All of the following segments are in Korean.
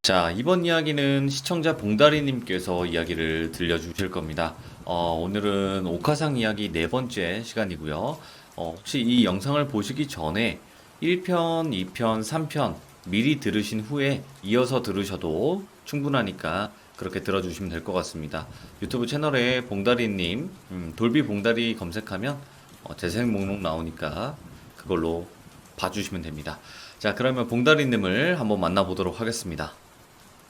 자, 이번 이야기는 시청자 봉다리님께서 이야기를 들려주실 겁니다. 오늘은 옥화상 이야기 네 번째 시간이고요. 혹시 이 영상을 보시기 전에 1편, 2편, 3편 미리 들으신 후에 이어서 들으셔도 충분하니까 그렇게 들어주시면 될 것 같습니다. 유튜브 채널에 봉다리님, 돌비 봉다리 검색하면 재생 목록 나오니까 그걸로 봐주시면 됩니다. 자, 그러면 봉다리님을 한번 만나보도록 하겠습니다.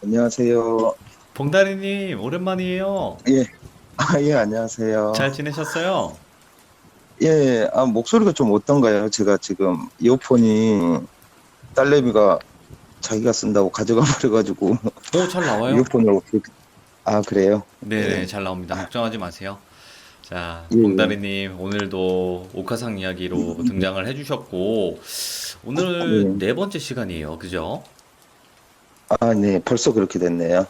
안녕하세요. 봉다리님, 오랜만이에요. 예, 예, 안녕하세요. 잘 지내셨어요? 예, 목소리가 좀 어떤가요? 제가 지금 이어폰이 딸내미가 자기가 쓴다고 가져가 버려가지고 잘 나와요? 이어폰으로 그래요? 네네, 예, 잘 나옵니다. 걱정하지 마세요. 자, 예, 예. 봉다리님, 오늘도 옥화상 이야기로 등장을 해주셨고, 오늘 예. 네 번째 시간이에요. 그죠? 네, 벌써 그렇게 됐네요.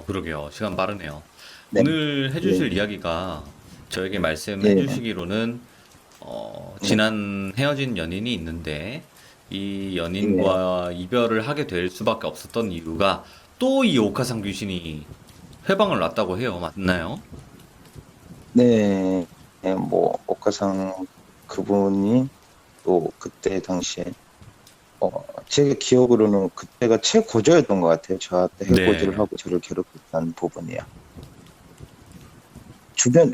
그러게요. 시간 빠르네요. 네, 오늘 예, 해주실 이야기가 저에게 말씀해 예, 주시기로는, 예, 지난 헤어진 연인이 있는데, 이 예. 연인과 이별을 하게 될 수밖에 없었던 이유가 또 이 옥화상 귀신이 회방을 놨다고 해요. 맞나요? 네, 옥가상 그분이 또 그때 당시에, 제 기억으로는 그때가 최고조였던 것 같아요. 저한테 해코지를 네. 하고 저를 괴롭혔던 부분이요.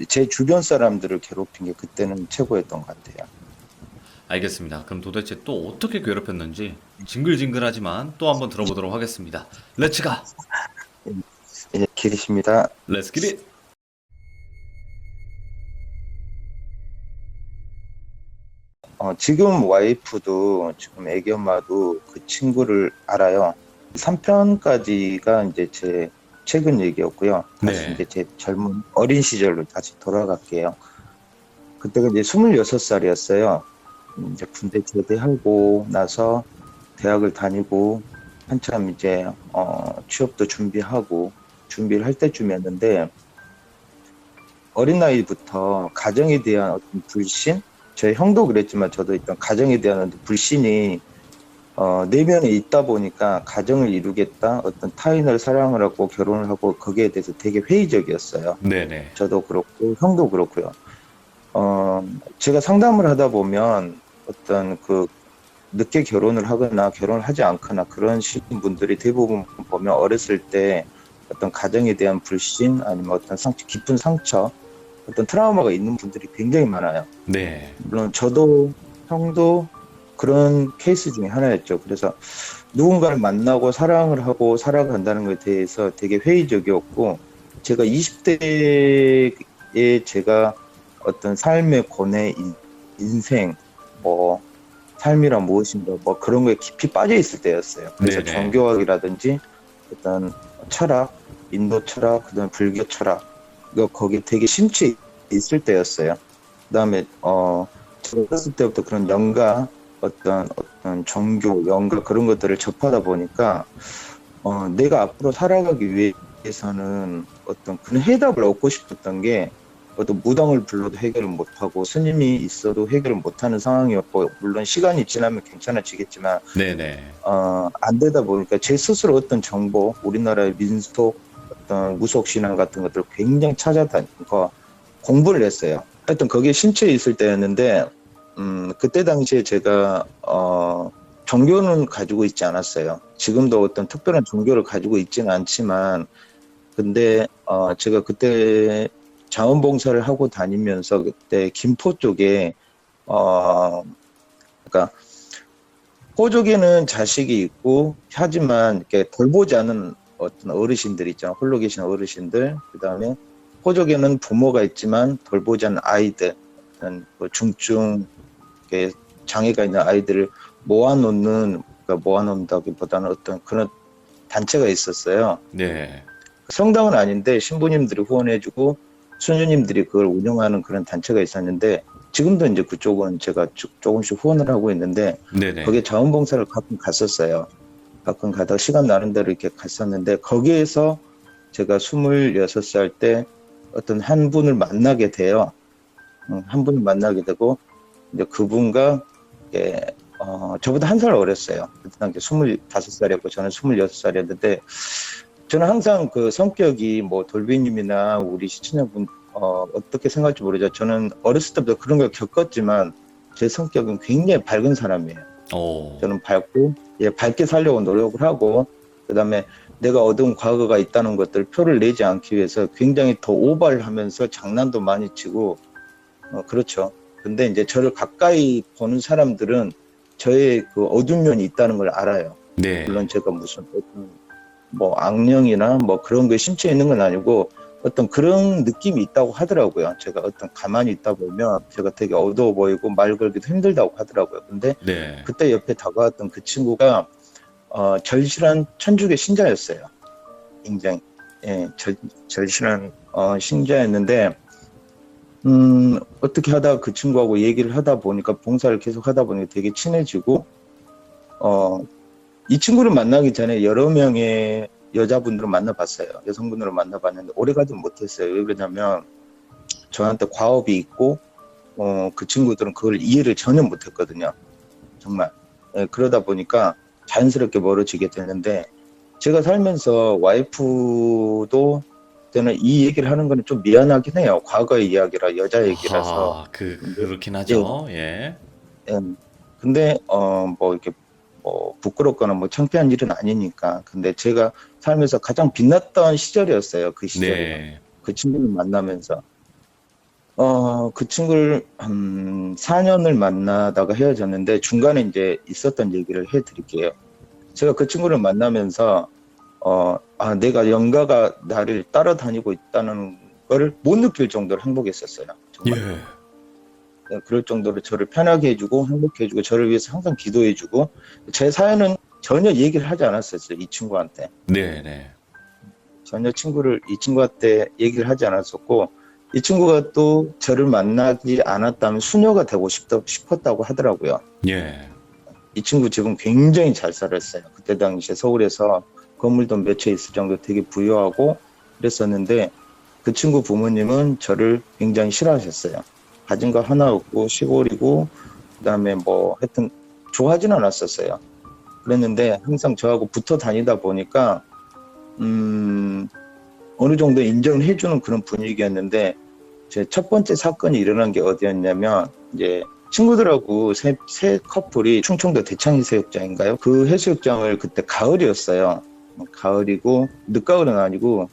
제 주변 사람들을 괴롭힌 게 그때는 최고였던 것 같아요. 알겠습니다. 그럼 도대체 또 어떻게 괴롭혔는지 징글징글하지만 또 한번 들어보도록 하겠습니다. 렛츠 가! 예, 길이십니다. 렛츠 기릿! 지금 와이프도, 지금 애기 엄마도 그 친구를 알아요. 3편까지가 이제 제 최근 얘기였고요. 다시 네. 이제 제 젊은 어린 시절로 다시 돌아갈게요. 그때가 이제 26살이었어요. 이제 군대 제대하고 나서 대학을 다니고 한참 이제 취업도 준비하고 준비를 할 때쯤이었는데, 어린 나이부터 가정에 대한 어떤 불신, 저희 형도 그랬지만 저도 있던 가정에 대한 어떤 불신이 내면에 있다 보니까 가정을 이루겠다, 어떤 타인을 사랑을 하고 결혼을 하고 거기에 대해서 되게 회의적이었어요. 네네. 저도 그렇고 형도 그렇고요. 제가 상담을 하다 보면 어떤 늦게 결혼을 하거나 결혼을 하지 않거나 그런 식인 분들이 대부분 보면 어렸을 때 어떤 가정에 대한 불신, 아니면 어떤 깊은 상처, 어떤 트라우마가 있는 분들이 굉장히 많아요. 네. 물론 저도 형도 그런 케이스 중에 하나였죠. 그래서 누군가를 만나고 사랑을 하고 살아간다는 것에 대해서 되게 회의적이었고, 제가 20대에 제가 어떤 삶의 고뇌, 인생, 뭐 삶이란 무엇인가, 뭐 그런 거에 깊이 빠져 있을 때였어요. 그래서 네네. 종교학이라든지 어떤 철학, 인도 철학, 그다음 불교 철학, 이거 거기 되게 심취해 있을 때였어요. 그다음에 제가 어렸을 때부터 그런 영가, 어떤 종교, 영가 그런 것들을 접하다 보니까 내가 앞으로 살아가기 위해서는 어떤 그런 해답을 얻고 싶었던 게, 어떤 무당을 불러도 해결을 못하고 스님이 있어도 해결을 못하는 상황이었고, 물론 시간이 지나면 괜찮아지겠지만 네네. 안 되다 보니까 제 스스로 어떤 정보, 우리나라의 민속, 어떤 무속신앙 같은 것들을 굉장히 찾아다니고 공부를 했어요. 하여튼 거기에 심취해 있을 때였는데, 그때 당시에 제가 종교는 가지고 있지 않았어요. 지금도 어떤 특별한 종교를 가지고 있지는 않지만, 근데 제가 그때 자원봉사를 하고 다니면서 그때 김포 쪽에, 어 그러니까 호족에는 자식이 있고 하지만 이렇게 돌보지 않은 어떤 어르신들 있잖아요. 홀로 계신 어르신들, 그다음에 호족에는 부모가 있지만 돌보지 않은 아이들, 어떤 뭐 중증 장애가 있는 아이들을 모아놓는, 그러니까 모아놓는다기보다는 어떤 그런 단체가 있었어요. 네. 성당은 아닌데 신부님들이 후원해주고 수녀님들이 그걸 운영하는 그런 단체가 있었는데, 지금도 이제 그쪽은 제가 조금씩 후원을 하고 있는데, 네네. 거기에 자원봉사를 가끔 갔었어요. 가끔 가다가 시간 나는 대로 이렇게 갔었는데, 거기에서 제가 26살 때 어떤 한 분을 만나게 돼요. 한 분을 만나게 되고, 이제 그분과 저보다 한 살 어렸어요. 그때 당시 25살이었고 저는 26살이었는데 저는 항상 그 성격이 뭐 돌비님이나 우리 시청자분 어떻게 생각할지 모르죠. 저는 어렸을 때부터 그런 걸 겪었지만 제 성격은 굉장히 밝은 사람이에요. 오. 저는 밝고 밝게 살려고 노력을 하고 그다음에 내가 어두운 과거가 있다는 것들 표를 내지 않기 위해서 굉장히 더 오버를 하면서 장난도 많이 치고 그렇죠. 근데 이제 저를 가까이 보는 사람들은 저의 그 어두운 면이 있다는 걸 알아요. 네. 물론 제가 무슨 어떤 뭐 악령이나 뭐 그런 게 신체에 있는 건 아니고 어떤 그런 느낌이 있다고 하더라고요. 제가 어떤 가만히 있다 보면 제가 되게 어두워 보이고 말 걸기도 힘들다고 하더라고요. 근데 네. 그때 옆에 다가왔던 그 친구가 절실한 천주교 신자였어요. 굉장히 절실한 신자였는데 어떻게 하다 그 친구하고 얘기를 하다 보니까 봉사를 계속 하다 보니까 되게 친해지고 이 친구를 만나기 전에 여러 명의 여자분들을 만나봤어요. 여성분들을 만나봤는데 오래가지 못했어요. 왜 그러냐면 저한테 과업이 있고 그 친구들은 그걸 이해를 전혀 못했거든요. 정말. 그러다 보니까 자연스럽게 멀어지게 되는데 제가 살면서 와이프도 저는 이 얘기를 하는 거는 좀 미안하긴 해요. 과거의 이야기라 여자 얘기라서. 그렇긴 하죠. 예. 근데 뭐 이렇게 뭐 부끄럽거나 뭐 창피한 일은 아니니까. 근데 제가 살면서 가장 빛났던 시절이었어요. 그 시절이. 네. 그 친구를 만나면서 그 친구를 한 4년을 만나다가 헤어졌는데 중간에 이제 있었던 얘기를 해드릴게요. 제가 그 친구를 만나면서 내가 영가가 나를 따라다니고 있다는 걸 못 느낄 정도로 행복했었어요. 정말. 예. 그럴 정도로 저를 편하게 해주고 행복해 해주고 저를 위해서 항상 기도해 주고 제 사연은 전혀 얘기를 하지 않았었어요. 이 친구한테. 네. 전혀 이 친구한테 얘기를 하지 않았었고 이 친구가 또 저를 만나지 않았다면 수녀가 되고 싶었다고 하더라고요. 예. 이 친구 지금 굉장히 잘 살았어요. 그때 당시에 서울에서 건물도 몇 채 있을 정도 되게 부유하고 그랬었는데 그 친구 부모님은 저를 굉장히 싫어하셨어요. 가진 거 하나 없고 시골이고 그다음에 뭐 하여튼 좋아하진 않았었어요. 그랬는데 항상 저하고 붙어 다니다 보니까 어느 정도 인정을 해주는 그런 분위기였는데 제 첫 번째 사건이 일어난 게 어디였냐면 이제 친구들하고 세 커플이 충청도 대창 해수욕장인가요? 그 해수욕장을 그때 가을이었어요. 가을이고 늦가을은 아니고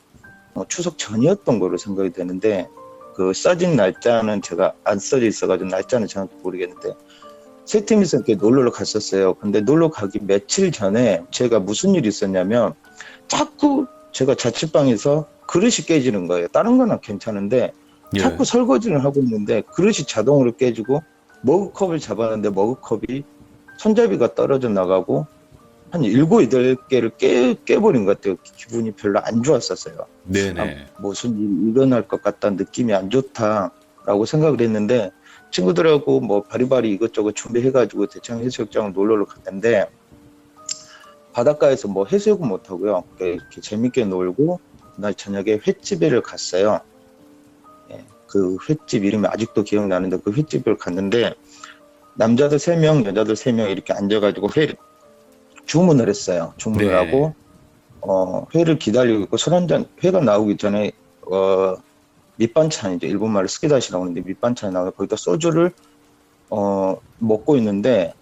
추석 전이었던 걸로 생각이 되는데 그 써진 날짜는 제가 안 써져 있어가지고 날짜는 정확히 모르겠는데 세 팀이서 이렇게 놀러 갔었어요. 근데 놀러 가기 며칠 전에 제가 무슨 일이 있었냐면 자꾸 제가 자취방에서 그릇이 깨지는 거예요. 다른 거는 괜찮은데 자꾸 설거지를 하고 있는데 그릇이 자동으로 깨지고 머그컵을 잡았는데 머그컵이 손잡이가 떨어져 나가고 한 7, 8개를 깨버린 것 같아요. 기분이 별로 안 좋았었어요. 네네. 무슨 일이 일어날 것 같다는 느낌이 안 좋다라고 생각을 했는데 친구들하고 뭐 바리바리 이것저것 준비해가지고 대창 해수욕장을 놀러 갔는데 바닷가에서 뭐 해수욕은 못하고요. 이렇게 재밌게 놀고 그날 저녁에 횟집에를 갔어요. 그 횟집 이름이 아직도 기억나는데 그 횟집을 갔는데 남자들 3명, 여자들 3명 이렇게 앉아가지고 주문을 했어요. 주문을 하고 회를 기다리고 있고 술 한잔 회가 나오기 전에 밑반찬이죠. 일본말로 스키다시라고 하는데 밑반찬이 나와서 거기다 소주를 먹고 있는데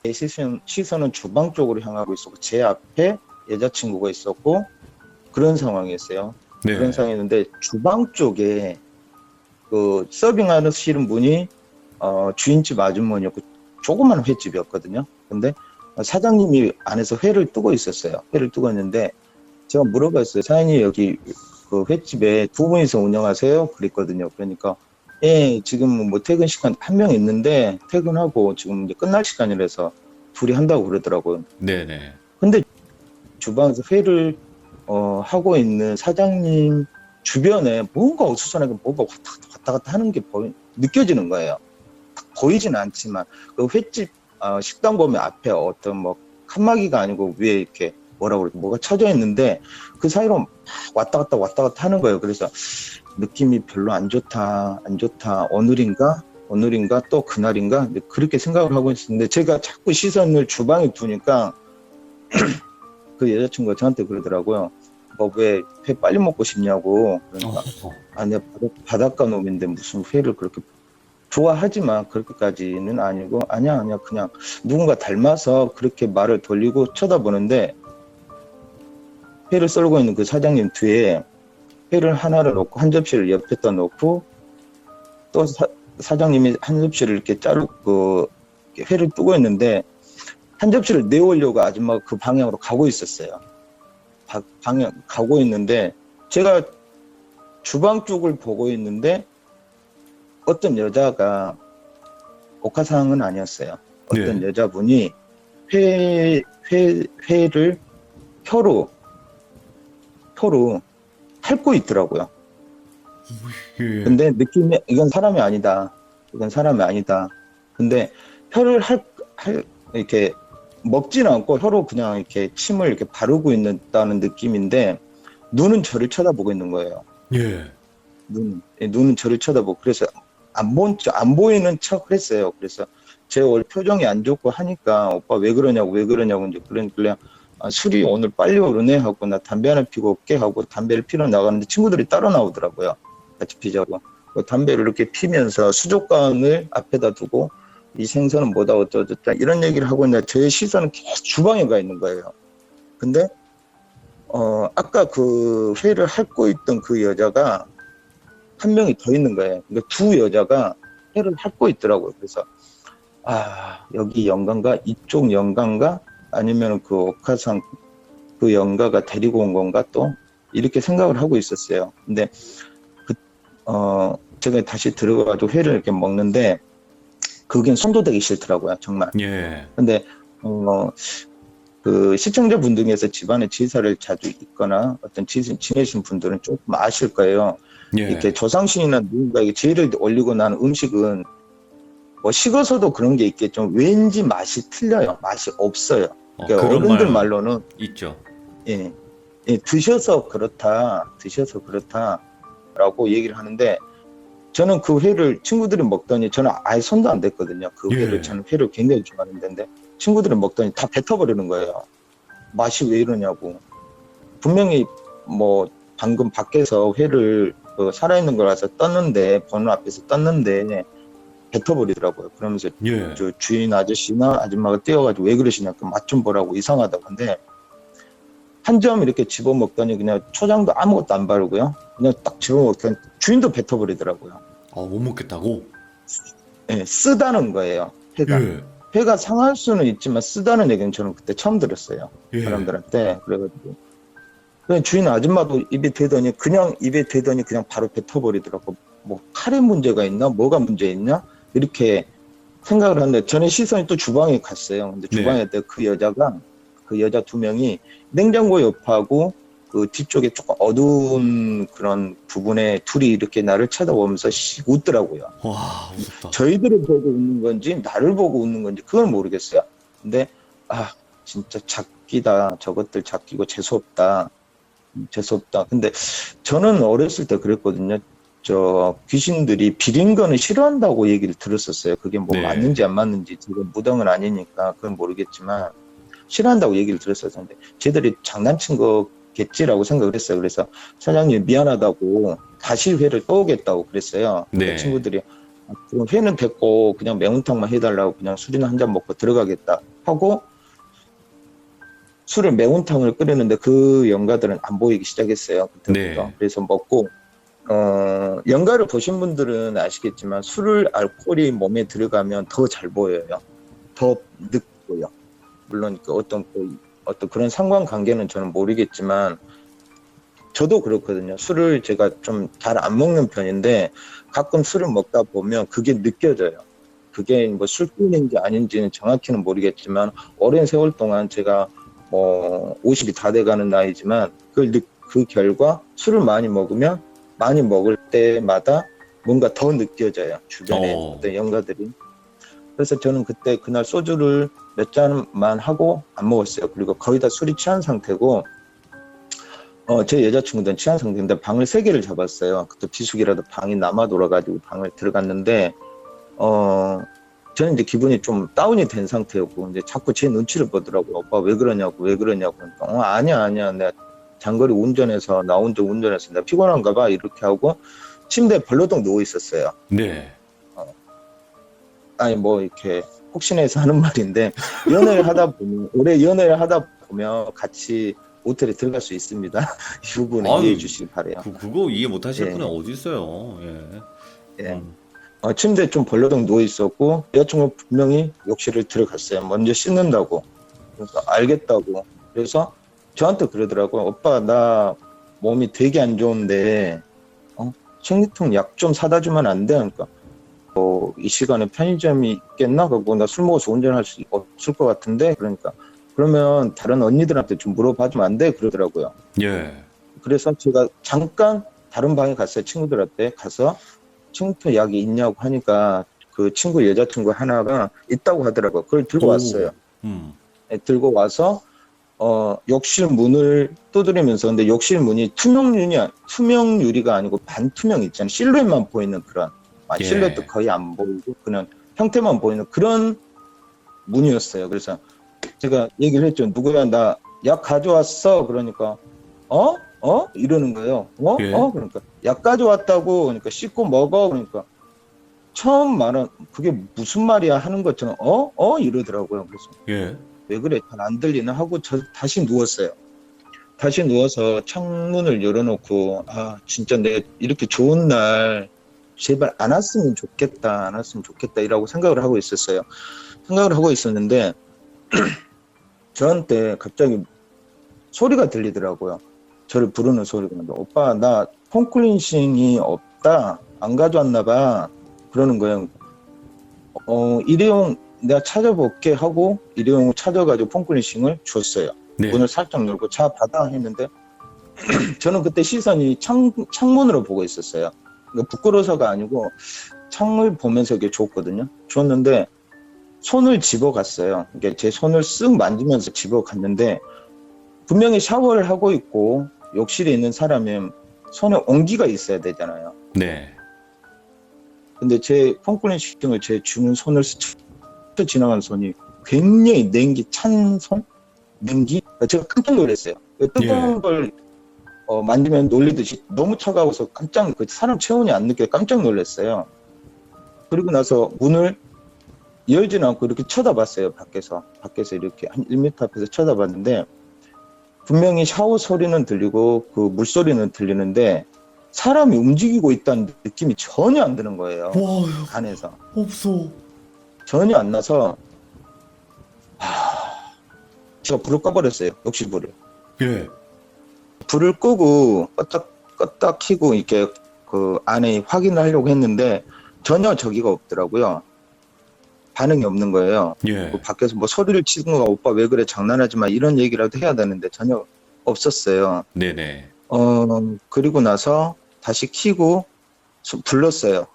제 시선은 주방 쪽으로 향하고 있었고 제 앞에 여자친구가 있었고 그런 상황이었어요. 네. 그런 상황이었는데 주방 쪽에 그 서빙하시는 분이 주인집 아주머니였고 조그만 횟집이었거든요. 근데 사장님이 안에서 회를 뜨고 있었어요. 회를 뜨고 있는데 제가 물어봤어요. 사장님 여기 그 횟집에 두 분이서 운영하세요? 그랬거든요. 그러니까 예, 지금 뭐 퇴근 시간 한 명 있는데 퇴근하고 지금 이제 끝날 시간이라서 둘이 한다고 그러더라고요. 네네. 근데 주방에서 회를 하고 있는 사장님 주변에 뭔가 어수선하게 뭐가 왔다 갔다 하는 게 느껴지는 거예요. 보이진 않지만 그 횟집 식당 보면 앞에 어떤 뭐 칸막이가 아니고 위에 이렇게 뭐라 그러지 뭐가 쳐져 있는데 그 사이로 왔다 갔다 하는 거예요. 그래서 느낌이 별로 안 좋다 오늘인가 오늘인가 또 그날인가 그렇게 생각을 하고 있었는데 제가 자꾸 시선을 주방에 두니까 그 여자친구가 저한테 그러더라고요. 뭐 왜 회 빨리 먹고 싶냐고. 그러니까 아, 내가 바닷가 놈인데 무슨 회를 그렇게 좋아하지만 그렇게까지는 아니고 아니야 그냥 누군가 닮아서 그렇게 말을 돌리고 쳐다보는데 회를 썰고 있는 그 사장님 뒤에 회를 하나를 놓고 한 접시를 옆에다 놓고 또 사장님이 한 접시를 이렇게 자르고 회를 뜨고 있는데 한 접시를 내오려고 아줌마가 그 방향으로 가고 있었어요. 방향 가고 있는데 제가 주방 쪽을 보고 있는데 어떤 여자가 옥화상은 아니었어요. 어떤 네. 여자분이 회를 혀로 핥고 있더라고요. 예. 근데 느낌이 이건 사람이 아니다. 이건 사람이 아니다. 근데 혀를 이렇게 먹지는 않고 혀로 그냥 이렇게 침을 이렇게 바르고 있다는 느낌인데 눈은 저를 쳐다보고 있는 거예요. 예. 눈은 저를 쳐다보고 그래서 안 보이는 척을 했어요. 그래서 제 원래 표정이 안 좋고 하니까 오빠 왜 그러냐고 이제 그러니까 술이 오늘 빨리 오르네 하고 나 담배 하나 피고 올게 하고 담배를 피러 나가는데 친구들이 따라 나오더라고요. 같이 피자고. 담배를 이렇게 피면서 수족관을 앞에다 두고 이 생선은 뭐다 어쩌다 이런 얘기를 하고 있는데 제 시선은 계속 주방에 가 있는 거예요. 근데 아까 그 회를 핥고 있던 그 여자가 한 명이 더 있는 거예요. 그러니까 두 여자가 회를 핥고 있더라고요. 그래서 여기 영가인가 이쪽 영가인가 아니면 그 옥화상 그 영가가 데리고 온 건가 또 이렇게 생각을 하고 있었어요. 근데 제가 다시 들어가가지고 회를 이렇게 먹는데 그게 손도 대기 싫더라고요, 정말. 예. 근데 그 시청자분 중에서 집안에 제사를 자주 있거나 어떤 지내신 분들은 조금 아실 거예요. 예. 이렇게 조상신이나 누군가에게 제를 올리고 난 음식은 뭐 식어서도 그런 게 있겠죠. 왠지 맛이 틀려요. 맛이 없어요. 그러니까 그런 어른들 말 말로는 있죠. 예, 드셔서 그렇다라고 얘기를 하는데 저는 그 회를 친구들이 먹더니 저는 아예 손도 안 댔거든요. 그 회를 저는 회를 굉장히 좋아하는데 친구들이 먹더니 다 뱉어버리는 거예요. 맛이 왜 이러냐고. 분명히 뭐 방금 밖에서 회를 살아있는 걸 와서 떴는데 번호 앞에서 떴는데 뱉어버리더라고요. 그러면서 저 주인 아저씨나 아줌마가 뛰어가지고 왜 그러시냐 그 맛 좀 보라고 이상하다고. 근데 한 점 이렇게 집어먹더니 그냥 초장도 아무것도 안 바르고요. 그냥 딱 집어먹더니 주인도 뱉어버리더라고요. 못 먹겠다고? 예, 쓰다는 거예요. 회가. 회가 상할 수는 있지만 쓰다는 얘기는 저는 그때 처음 들었어요. 사람들한테. 그래가지고. 주인 아줌마도 입에 대더니 그냥 바로 뱉어버리더라고. 뭐 칼에 문제가 있나? 뭐가 문제 있냐? 이렇게 생각을 하는데 저는 시선이 또 주방에 갔어요. 근데 주방에 그 여자 두 명이 냉장고 옆하고 그 뒤쪽에 조금 어두운 그런 부분에 둘이 이렇게 나를 쳐다보면서 웃더라고요. 와, 무섭다. 저희들을 보고 웃는 건지 나를 보고 웃는 건지 그건 모르겠어요. 근데 진짜 작기다. 저것들 작기고 재수없다. 근데 저는 어렸을 때 그랬거든요. 저 귀신들이 비린 거는 싫어한다고 얘기를 들었었어요. 그게 뭐 맞는지 안 맞는지 지금 무당은 아니니까 그건 모르겠지만 싫어한다고 얘기를 들었었는데 쟤들이 장난친 거겠지라고 생각을 했어요. 그래서 사장님 미안하다고 다시 회를 떠오겠다고 그랬어요. 근데 친구들이 그럼 회는 됐고 그냥 매운탕만 해달라고 그냥 술이나 한 잔 먹고 들어가겠다 하고 술을 매운탕을 끓이는데 그 영가들은 안 보이기 시작했어요. 그때부터. 그래서 먹고 영가를 보신 분들은 아시겠지만 술을 알코올이 몸에 들어가면 더 잘 보여요. 더 늦고요. 물론 어떤 그런 상관관계는 저는 모르겠지만 저도 그렇거든요. 술을 제가 좀 잘 안 먹는 편인데 가끔 술을 먹다 보면 그게 느껴져요. 그게 뭐 술꾼인지 아닌지는 정확히는 모르겠지만 오랜 세월 동안 제가 50이 다 돼가는 나이지만 그 결과 술을 많이 먹으면 많이 먹을 때마다 뭔가 더 느껴져요. 주변에 어떤 영가들이. 그래서 저는 그날 소주를 몇 잔만 하고 안 먹었어요. 그리고 거의 다 술이 취한 상태고 제 여자친구들은 취한 상태인데 방을 3개를 잡았어요. 그때 비수기라도 방이 남아 돌아가지고 방을 들어갔는데 저는 이제 기분이 좀 다운이 된 상태였고, 이제 자꾸 제 눈치를 보더라고요. 오빠 왜 그러냐고, 왜 그러냐고. 그러니까, 아니야, 아니야. 내가 장거리 운전해서, 나 혼자 운전해서, 내가 피곤한가 봐. 이렇게 하고, 침대에 벌러덩 누워 있었어요. 네. 아니, 뭐, 이렇게, 혹시나 해서 하는 말인데, 연애를 하다 보면, 오래 연애를 하다 보면 같이 모텔에 들어갈 수 있습니다. 이 부분을 아유, 이해해 주시기 바래요. 그거 이해 못 하실 예, 분은 어디 있어요. 예. 예. 음. 침대에 좀 벌러덩 누워 있었고, 여자친구 분명히 욕실을 들어갔어요. 먼저 씻는다고. 그래서 알겠다고. 그래서 저한테 그러더라고요. 오빠, 나 몸이 되게 안 좋은데, 생리통 약 좀 사다 주면 안 돼? 그러니까, 이 시간에 편의점이 있겠나? 그러고 나 술 먹어서 운전할 수 없을 것 같은데? 그러니까, 그러면 다른 언니들한테 좀 물어봐주면 안 돼? 그러더라고요. 예. 그래서 제가 잠깐 다른 방에 갔어요. 친구들한테 가서 생리통 약이 있냐고 하니까 그 친구 여자친구 하나가 있다고 하더라고요. 그걸 들고 오. 왔어요. 음. 들고 와서 욕실 문을 두드리면서, 근데 욕실 문이 투명유리가 아니고 반투명 있잖아요. 실루엣만 보이는 그런, 예. 실루엣도 거의 안 보이고 그냥 형태만 보이는 그런 문이었어요. 그래서 제가 얘기를 했죠. 누구야, 나 약 가져왔어. 그러니까 이러는 거예요. 예. 그러니까 약 가져왔다고. 그러니까 씻고 먹어. 그러니까 처음 말은 그게 무슨 말이야 하는 것처럼 이러더라고요. 그래서 예. 왜 그래, 잘 안 들리나 하고 다시 누웠어요. 다시 누워서 창문을 열어놓고, 진짜 내가 이렇게 좋은 날 제발 안 왔으면 좋겠다, 안 왔으면 좋겠다 이라고 생각을 하고 있었어요. 생각을 하고 있었는데 저한테 갑자기 소리가 들리더라고요. 저를 부르는 소리가. 오빠, 나 폼클렌싱이 없다, 안 가져왔나 봐. 그러는 거예요. 일회용 내가 찾아볼게 하고 일회용을 찾아가지고 폼클렌싱을 줬어요. 네. 문을 살짝 열고 자 받아 했는데 저는 그때 시선이 창문으로 보고 있었어요. 그러니까 부끄러워서가 아니고 창을 보면서 이렇게 줬거든요. 줬는데 손을 집어갔어요. 그러니까 제 손을 쓱 만지면서 집어갔는데 분명히 샤워를 하고 있고 욕실에 있는 사람은 손에 온기가 있어야 되잖아요. 네. 근데 제 폼클렌싱을 제 주는 손을 스쳐 지나간 손이 굉장히 냉기 찬 손? 냉기? 제가 깜짝 놀랐어요. 뜨거운 걸 만지면 놀리듯이 너무 차가워서 사람 체온이 안 느껴 깜짝 놀랐어요. 그리고 나서 문을 열지는 않고 이렇게 쳐다봤어요. 밖에서 이렇게 한 1m 앞에서 쳐다봤는데 분명히 샤워 소리는 들리고 그 물소리는 들리는데 사람이 움직이고 있다는 느낌이 전혀 안 드는 거예요. 와, 안에서 없어. 전혀 안 나서 제가 불을 꺼버렸어요. 욕실 불을. 예. 불을 끄고 껐다 켜고 이렇게 그 안에 확인을 하려고 했는데 전혀 저기가 없더라고요. 반응이 없는 거예요. 예. 그 밖에서 뭐 소리를 치는 거가 오빠 왜 그래 장난하지 마 이런 얘기라도 해야 되는데 전혀 없었어요. 네네. 그리고 나서 다시 켜고 불렀어요.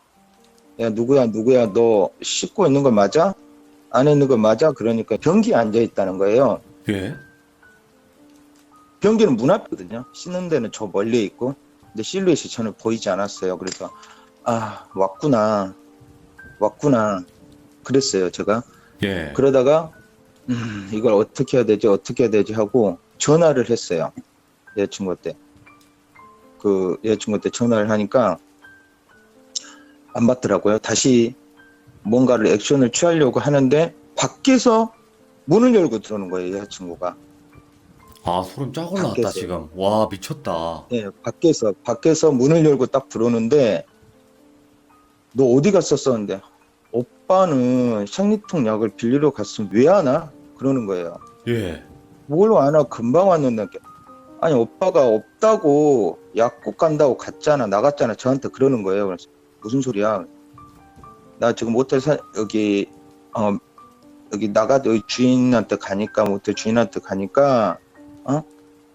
야, 누구야 너 씻고 있는 거 맞아? 안에 있는 거 맞아? 그러니까 변기에 앉아 있다는 거예요. 예. 변기는 문 앞이거든요. 씻는 데는 저 멀리 있고, 근데 실루엣이 저는 보이지 않았어요. 그래서 왔구나 그랬어요. 제가 예. 그러다가 이걸 어떻게 해야 되지 하고 전화를 했어요. 여자친구한테. 그 여자친구한테 전화를 하니까 안 받더라고요. 다시 뭔가를 액션을 취하려고 하는데 밖에서 문을 열고 들어오는 거예요. 여자친구가. 아, 소름 쫙 올라왔다, 밖에서. 지금. 와, 미쳤다. 네, 밖에서 문을 열고 딱 들어오는데 너 어디 갔었었는데 오빠는 생리통 약을 빌리러 갔으면 왜 안 와? 그러는 거예요. 예. 뭘 안 와? 금방 왔는데. 아니 오빠가 없다고 약국 간다고 나갔잖아. 저한테 그러는 거예요. 그래서 무슨 소리야? 나 지금 모텔 여기 여기 주인한테 가니까 모텔 주인한테 가니까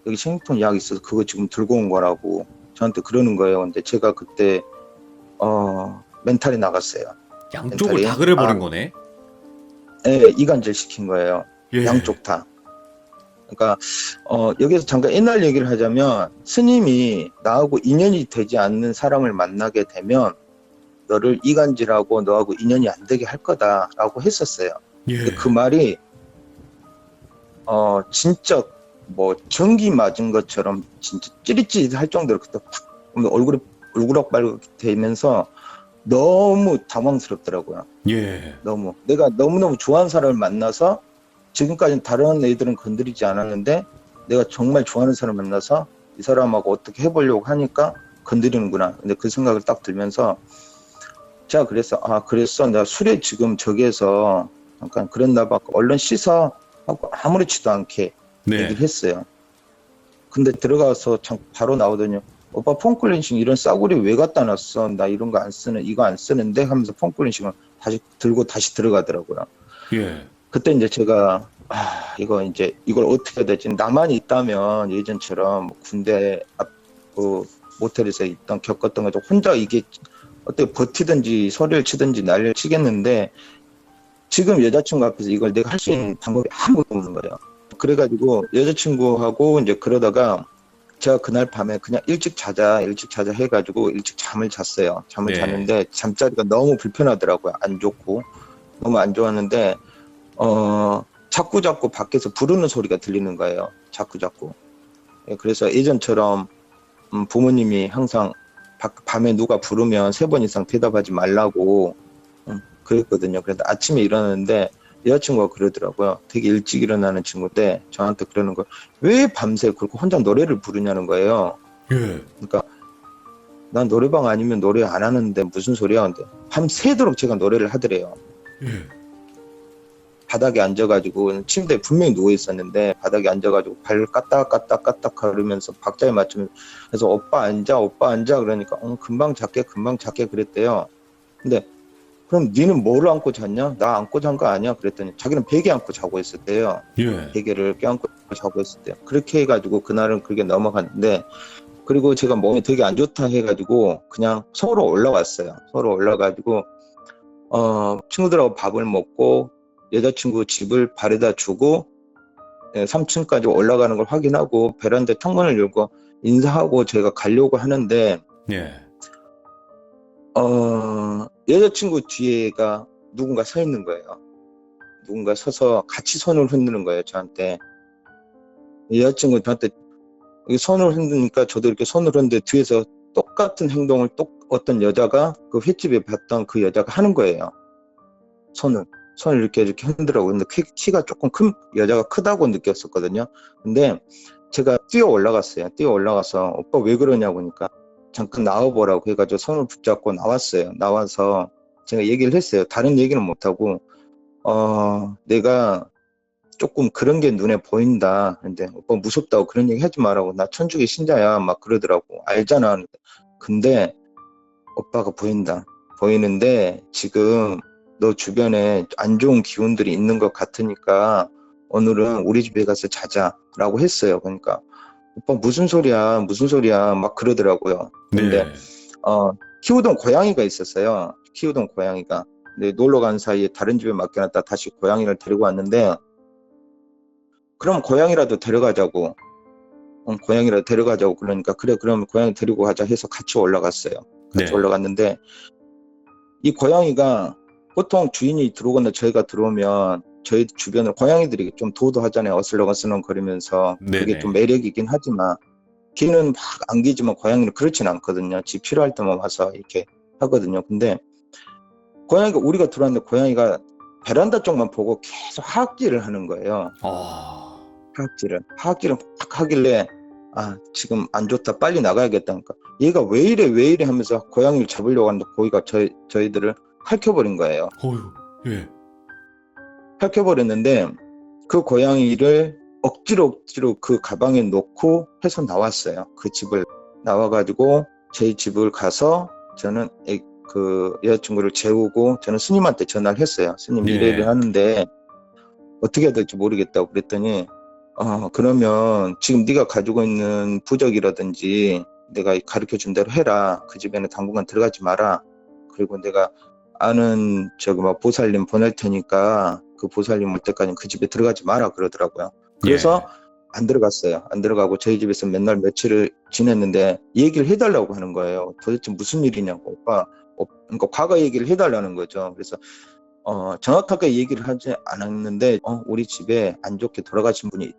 여기 생리통 약 있어서 그거 지금 들고 온 거라고 저한테 그러는 거예요. 근데 제가 그때 멘탈이 나갔어요. 양쪽을 멘탈이. 다 그래버린 거네? 네, 이간질 시킨 거예요. 예. 양쪽 다. 그러니까 여기서 잠깐 옛날 얘기를 하자면 스님이 나하고 인연이 되지 않는 사람을 만나게 되면 너를 이간질하고 너하고 인연이 안 되게 할 거다라고 했었어요. 예. 근데 그 말이 진짜 뭐 전기 맞은 것처럼 진짜 찌릿찌릿할 정도로 그때 팍 얼굴이 울그락발그락 되면서 너무 당황스럽더라고요. 예. 내가 너무너무 좋아하는 사람을 만나서 지금까지는 다른 애들은 건드리지 않았는데 내가 정말 좋아하는 사람을 만나서 이 사람하고 어떻게 해보려고 하니까 건드리는구나. 근데 그 생각을 딱 들면서 제가 그랬어. 내가 술에 지금 저기에서 잠깐 그랬나 봐. 얼른 씻어 하고 아무렇지도 않게 네. 얘기를 했어요. 근데 들어가서 바로 나오더니 오빠 폼클렌싱 이런 싸구려 왜 갖다 놨어? 나 이런 거 안 쓰는, 이거 안 쓰는데 하면서 폼클렌싱을 다시 들고 다시 들어가더라고요. 예. 그때 이제 제가 이걸 어떻게 해야 되지? 나만 있다면 예전처럼 군대 앞 모텔에서 겪었던 것도 혼자 이게 어떻게 버티든지 소리를 치든지 난리를 치겠는데 지금 여자친구 앞에서 이걸 내가 할 수 있는 방법이 아무것도 없는 거예요. 그래가지고 여자친구하고 이제 그러다가 제가 그날 밤에 그냥 일찍 자자 해가지고 일찍 잠을 잤어요. 잠을 네. 잤는데 잠자리가 너무 불편하더라고요. 안 좋고 너무 안 좋았는데 자꾸 밖에서 부르는 소리가 들리는 거예요. 자꾸. 예, 그래서 예전처럼 부모님이 항상 밤에 누가 부르면 3번 이상 대답하지 말라고 그랬거든요. 그래서 아침에 일어났는데 여자친구가 그러더라고요. 되게 일찍 일어나는 친구인데 저한테 그러는 거예요. 왜 밤새 그렇게 혼자 노래를 부르냐는 거예요. 예. 그러니까 난 노래방 아니면 노래 안 하는데 무슨 소리야. 근데 밤새도록 제가 노래를 하더래요. 예. 바닥에 앉아가지고 침대에 분명히 누워 있었는데 바닥에 앉아가지고 발 까딱까딱 거리면서 박자에 맞추면 그래서 오빠 앉아 그러니까 금방 잤게 그랬대요. 근데 그럼 니는 뭐를 안고 잤냐? 나 안고 잔 거 아니야? 그랬더니 자기는 베개 안고 자고 있었대요. 예. 베개를 껴안고 자고 있었대요. 그렇게 해가지고 그날은 그렇게 넘어갔는데 그리고 제가 몸이 되게 안 좋다 해가지고 그냥 서울로 올라왔어요. 서울로 올라가지고 친구들하고 밥을 먹고 여자친구 집을 바래다 주고 3층까지 올라가는 걸 확인하고 베란다 창문을 열고 인사하고 제가 가려고 하는데 예. 여자친구 뒤에가 누군가 서 있는 거예요. 누군가 서서 같이 손을 흔드는 거예요, 저한테. 여자친구 저한테 손을 흔드니까 저도 이렇게 손을 흔드는데 뒤에서 똑같은 행동을 어떤 여자가 그 횟집에 봤던 그 여자가 하는 거예요. 손을 이렇게 흔들라고. 근데 키가 조금 큰 여자가 크다고 느꼈었거든요. 근데 제가 뛰어 올라가서 오빠 왜 그러냐고 하니까 잠깐 나와보라고 해가지고 손을 붙잡고 나왔어요. 나와서 제가 얘기를 했어요. 다른 얘기는 못하고 내가 조금 그런 게 눈에 보인다. 근데 오빠 무섭다고 그런 얘기 하지 말라고. 나 천주교 신자야. 막 그러더라고. 알잖아. 근데 오빠가 보이는데 지금 너 주변에 안 좋은 기운들이 있는 것 같으니까 오늘은 우리 집에 가서 자자라고 했어요. 그러니까 오빠 무슨 소리야 막 그러더라고요. 근데 네. 키우던 고양이가 있었어요. 근데 놀러 간 사이에 다른 집에 맡겨놨다 다시 고양이를 데리고 왔는데 그럼 고양이라도 데려가자고 그러니까 그래 그럼 고양이 데리고 가자 해서 같이 올라갔어요. 네. 올라갔는데 이 고양이가 보통 주인이 들어오거나 저희가 들어오면 저희 주변을 고양이들이 좀 도도하잖아요. 어슬렁어슬렁 거리면서. 그게 네네. 좀 매력이긴 하지만 걔는 막 안기지만 고양이는 그렇진 않거든요. 지 필요할 때만 와서 이렇게 하거든요. 근데 우리가 들어왔는데 고양이가 베란다 쪽만 보고 계속 하악질을 하는 거예요. 하악질을 막 하길래 지금 안 좋다 빨리 나가야겠다. 그러니까 얘가 왜 이래 하면서 고양이를 잡으려고 하는데 고기가 저희들을 핥혀버린 거예요. 예. 핥혀버렸는데 그 고양이를 억지로 그 가방에 놓고 해서 나왔어요. 그 집을 나와가지고 저희 집을 가서 저는 그 여자친구를 재우고 저는 스님한테 전화를 했어요. 스님 예. 이래를 하는데 어떻게 해야 될지 모르겠다고 그랬더니 그러면 지금 네가 가지고 있는 부적이라든지 내가 가르쳐 준 대로 해라. 그 집에는 당분간 들어가지 마라. 그리고 내가 아는 보살님 보낼 테니까 그 보살님 올 때까지는 그 집에 들어가지 마라 그러더라고요. 그래서 안 들어갔어요. 안 들어가고 저희 집에서 맨날 며칠을 지냈는데 얘기를 해달라고 하는 거예요. 도대체 무슨 일이냐고. 오빠 그러니까 과거 얘기를 해달라는 거죠. 그래서 정확하게 얘기를 하지 않았는데 우리 집에 안 좋게 돌아가신 분이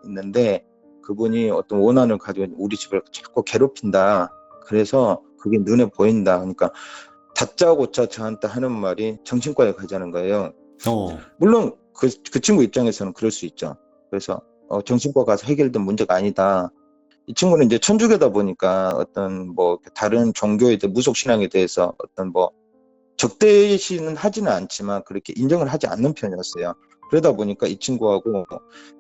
있는데 그분이 어떤 원한을 가지고 우리 집을 자꾸 괴롭힌다. 그래서 그게 눈에 보인다. 그러니까 다짜고짜 저한테 하는 말이 정신과에 가자는 거예요. 어, 물론 그 친구 입장에서는 그럴 수 있죠. 그래서 정신과 가서 해결된 문제가 아니다. 이 친구는 이제 천주교다 보니까 어떤 뭐 다른 종교에 대해 무속 신앙에 대해서 어떤 뭐 적대시는 하지는 않지만 그렇게 인정을 하지 않는 편이었어요. 그러다 보니까 이 친구하고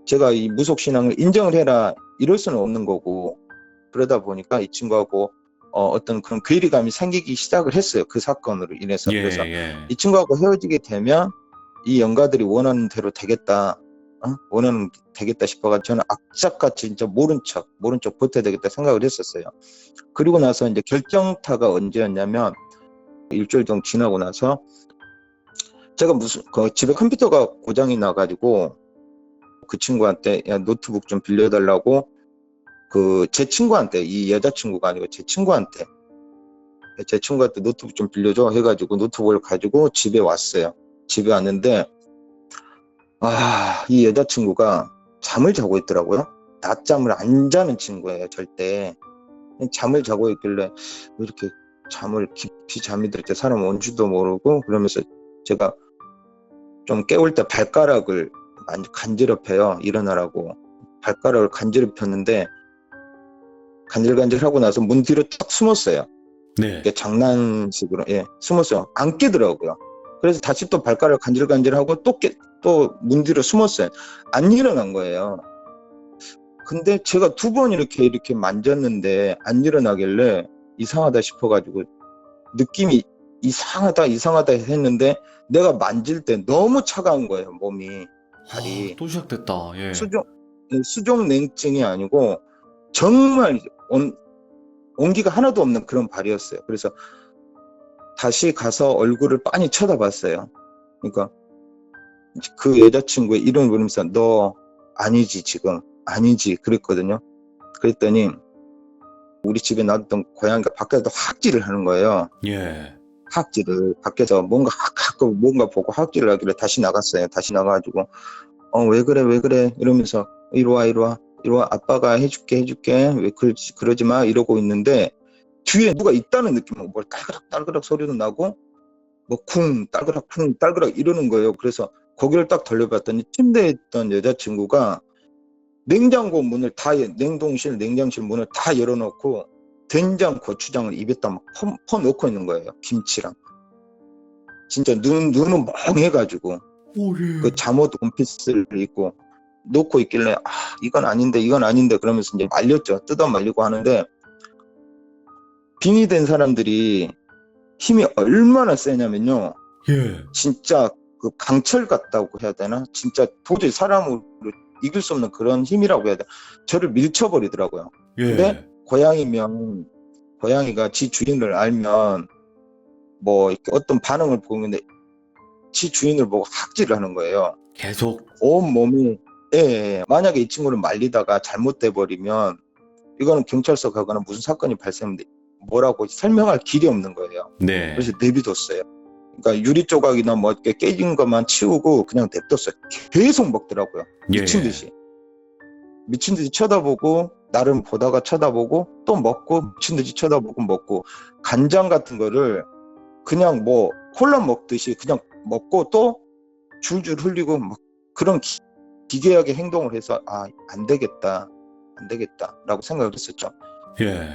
제가 이 무속 신앙을 인정을 해라 이럴 수는 없는 거고, 그러다 보니까 이 친구하고 어떤 그런 괴리감이 생기기 시작을 했어요. 그 사건으로 인해서. 예, 그래서 예. 이 친구하고 헤어지게 되면 이 영가들이 원하는 대로 되겠다. 원하는 되겠다 싶어가지고 저는 악착같이 진짜 모른 척 버텨야 되겠다 생각을 했었어요. 그리고 나서 이제 결정타가 언제였냐면 일주일 정도 지나고 나서 제가 집에 컴퓨터가 고장이 나가지고 그 친구한테 야 노트북 좀 빌려달라고 제 친구한테, 이 여자친구가 아니고 제 친구한테 노트북 좀 빌려줘 해가지고 노트북을 가지고 집에 왔어요. 집에 왔는데 이 여자친구가 잠을 자고 있더라고요. 낮잠을 안 자는 친구예요, 절대. 잠을 자고 있길래 왜 이렇게 깊이 잠이 들 때 사람 온지도 모르고, 그러면서 제가 좀 깨울 때 발가락을 간지럽혀요. 일어나라고. 발가락을 간지럽혔는데 간질간질하고 나서 문 뒤로 딱 숨었어요. 네. 장난식으로 숨었어요. 안 깨더라고요. 그래서 다시 또 발가락을 간질간질하고 또 문 뒤로 숨었어요. 안 일어난 거예요. 근데 제가 두 번 이렇게 만졌는데 안 일어나길래 이상하다 싶어가지고 느낌이 이상하다 했는데 내가 만질 때 너무 차가운 거예요, 몸이. 발이. 또 시작됐다. 예. 수족 냉증이 아니고 정말 온기가 하나도 없는 그런 발이었어요. 그래서 다시 가서 얼굴을 빤히 쳐다봤어요. 그러니까 그 여자친구의 이름을 부르면서 너 아니지 지금 아니지 그랬거든요. 그랬더니 우리 집에 놔뒀던 고양이가 밖에서 학질을 하는 거예요. 예. 학질을 밖에서 뭔가 보고 학질을 하길래 다시 나갔어요. 다시 나가가지고 왜 그래 이러면서 이리 와 아빠가 해줄게 왜 그러지 마 이러고 있는데 뒤에 누가 있다는 느낌으로 뭘 딸그락 소리도 나고 뭐 쿵 딸그락 이러는 거예요. 그래서 거기를 딱 돌려봤더니 침대에 있던 여자친구가 냉장고 문을 냉동실 냉장실 문을 다 열어놓고 된장 고추장을 입에다 막 퍼놓고 있는 거예요. 김치랑. 진짜 눈은 멍해가지고 오, 예. 그 잠옷 원피스를 입고 놓고 있길래 이건 아닌데 그러면서 이제 말렸죠. 뜯어 말리고 하는데 빙의 된 사람들이 힘이 얼마나 세냐면요. 예. 진짜 그 강철 같다고 해야 되나? 진짜 도저히 사람으로 이길 수 없는 그런 힘이라고 해야 되나? 저를 밀쳐버리더라고요. 예. 근데 고양이가 지 주인을 알면 뭐 이렇게 어떤 반응을 보는데 지 주인을 보고 학질을 하는 거예요. 계속. 온 몸이 만약에 이 친구를 말리다가 잘못돼 버리면 이거는 경찰서 가거나 무슨 사건이 발생하는데 뭐라고 설명할 길이 없는 거예요. 네. 그래서 내비뒀어요. 그러니까 유리 조각이나 뭐 이렇게 깨진 것만 치우고 그냥 냅뒀어요. 계속 먹더라고요. 미친 듯이 쳐다보고 나름 보다가 쳐다보고 또 먹고 미친 듯이 쳐다보고 먹고 간장 같은 거를 그냥 뭐 콜라 먹듯이 그냥 먹고 또 줄줄 흘리고 막 그런 기괴하게 행동을 해서 안 되겠다라고 생각을 했었죠. 예.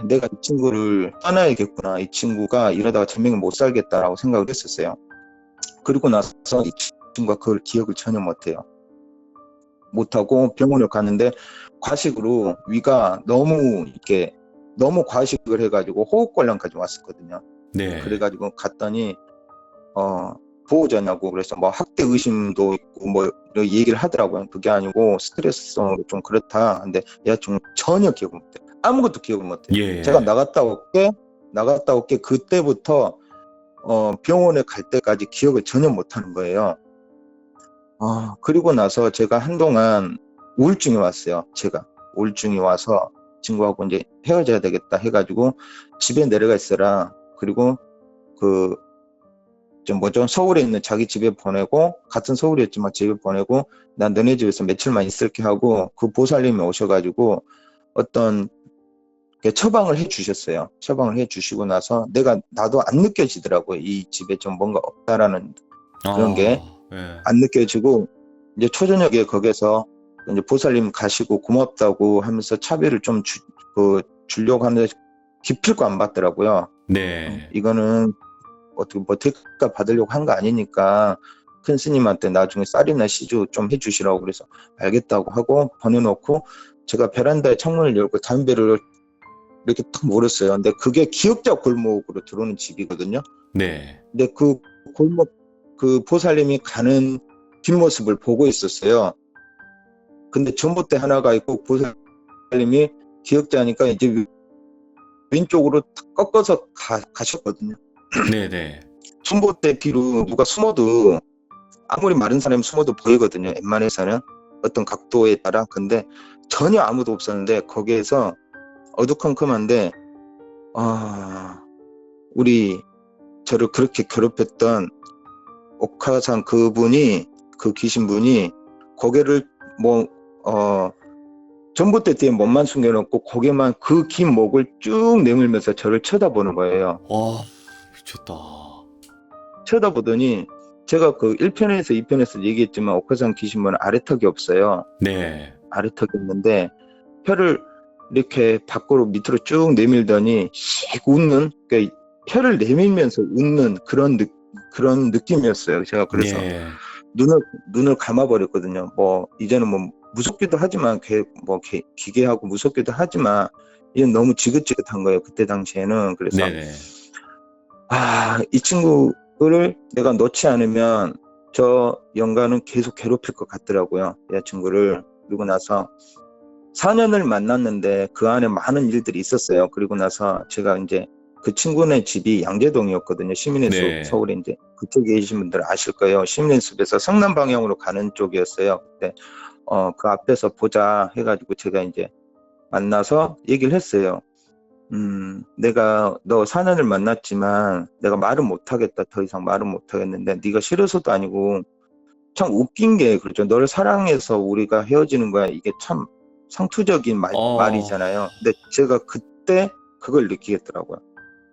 내가 이 친구를 떠나야겠구나. 이 친구가 이러다가 전명을 못 살겠다라고 생각을 했었어요. 그리고 나서 이 친구가 그걸 기억을 전혀 못하고 병원을 갔는데 과식으로 위가 너무 과식을 해가지고 호흡곤란까지 왔었거든요. 네. 그래가지고 갔더니 보호자냐고 그래서 뭐 학대 의심도 있고 뭐 이런 얘기를 하더라고요. 그게 아니고 스트레스성으로 좀 그렇다. 근데 여자친구 전혀 기억을 못해. 아무것도 기억을 못해. 예. 제가 나갔다 올게 그때부터 병원에 갈 때까지 기억을 전혀 못하는 거예요. 그리고 나서 제가 한동안 우울증이 왔어요. 우울증이 와서 친구하고 이제 헤어져야 되겠다 해가지고 집에 내려가 있어라. 그리고 그 좀 뭐죠? 서울에 있는 자기 집에 보내고, 같은 서울이었지만 집에 보내고, 난 너네 집에서 며칠만 있을게 하고, 그 보살님이 오셔가지고 어떤 처방을 해 주셨어요. 처방을 해 주시고 나서 나도 안 느껴지더라고요. 이 집에 좀 뭔가 없다라는 그런 게 예. 안 느껴지고, 이제 초저녁에 거기서 이제 보살님 가시고 고맙다고 하면서 차비를 좀 주려고 하는데 기필코 안 받더라고요. 네. 이거는 어떻게 뭐 대가 받으려고 한 거 아니니까 큰 스님한테 나중에 쌀이나 시주 좀 해주시라고 그래서 알겠다고 하고 보내놓고, 제가 베란다에 창문을 열고 담배를 이렇게 탁 몰았어요. 근데 그게 기역자 골목으로 들어오는 집이거든요. 네. 근데 그 골목, 그 보살님이 가는 뒷모습을 보고 있었어요. 근데 전봇대 하나가 있고 보살님이 기역자니까 이제 왼쪽으로 탁 꺾어서 가셨거든요. 네네. 전봇대 뒤로 누가 숨어도, 아무리 마른 사람이 숨어도 보이거든요. 웬만해서는 어떤 각도에 따라. 근데 전혀 아무도 없었는데 거기에서 어두컴컴한데, 우리 저를 그렇게 괴롭혔던 옥하상 그분이, 그 귀신분이 고개를 전봇대 뒤에 몸만 숨겨놓고 고개만, 그 긴 목을 쭉 내밀면서 저를 쳐다보는 거예요. 와, 미쳤다. 쳐다보더니, 제가 그 1편에서 2편에서 얘기했지만 옥하상 귀신분은 아래턱이 없어요. 네. 아래턱이 있는데 혀를 이렇게 밖으로 밑으로 쭉 내밀더니 씩 웃는, 그러니까 혀를 내밀면서 웃는 그런 느낌이었어요. 제가 그래서 예. 눈을 감아버렸거든요. 뭐 이제는 뭐 무섭기도 하지만 기괴하고 무섭기도 하지만 이건 너무 지긋지긋한 거예요. 그때 당시에는. 그래서 네네. 이 친구를 내가 놓지 않으면 저 영가는 계속 괴롭힐 것 같더라고요. 여자친구를. 그리고 나서 4년을 만났는데 그 안에 많은 일들이 있었어요. 그리고 나서 제가 이제 그 친구네 집이 양재동이었거든요. 시민의 숲, 네. 서울에 이제 그쪽에 계신 분들 아실 거예요. 시민의 숲에서 성남 방향으로 가는 쪽이었어요. 그때 그 앞에서 보자 해가지고 제가 이제 만나서 얘기를 했어요. 내가 너 4년을 만났지만 내가 말은 못하겠다. 더 이상 말은 못하겠는데 네가 싫어서도 아니고, 참 웃긴 게 그렇죠. 너를 사랑해서 우리가 헤어지는 거야. 이게 참 상투적인 어, 말이잖아요. 근데 제가 그때 그걸 느끼겠더라고요.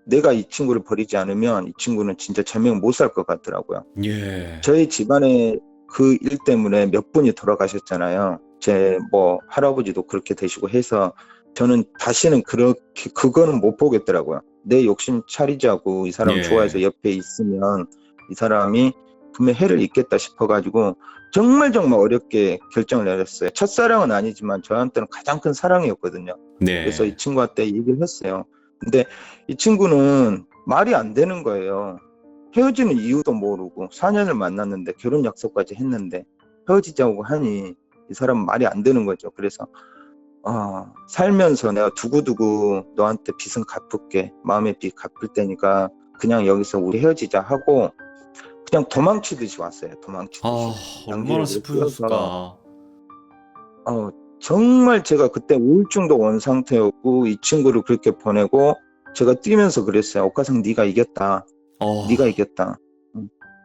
내가 이 친구를 버리지 않으면 이 친구는 진짜 제명 못 살 것 같더라고요. 예. 저희 집안에 그 일 때문에 몇 분이 돌아가셨잖아요. 제 뭐 할아버지도 그렇게 되시고 해서 저는 다시는 그거는 못 보겠더라고요. 내 욕심 차리자고 이 사람 좋아해서 예. 옆에 있으면 이 사람이 분명 해를 입겠다 싶어가지고 정말 어렵게 결정을 내렸어요. 첫사랑은 아니지만 저한테는 가장 큰 사랑이었거든요. 그래서 이 네. 친구한테 얘기를 했어요. 근데 이 친구는 말이 안 되는 거예요. 헤어지는 이유도 모르고 4년을 만났는데 결혼 약속까지 했는데 헤어지자고 하니 이 사람은 말이 안 되는 거죠. 그래서 살면서 내가 두고두고 너한테 빚은 갚을게. 마음의 빚 갚을 테니까 그냥 여기서 우리 헤어지자 하고 그냥 도망치듯이 왔어요. 도망치듯이. 아, 얼마나 양지역으로 뛰어서. 슬프셨을까. 정말 제가 그때 우울증도 온 상태였고 이 친구를 그렇게 보내고 제가 뛰면서 그랬어요. 옥가상 네가 이겼다. 어, 네가 이겼다.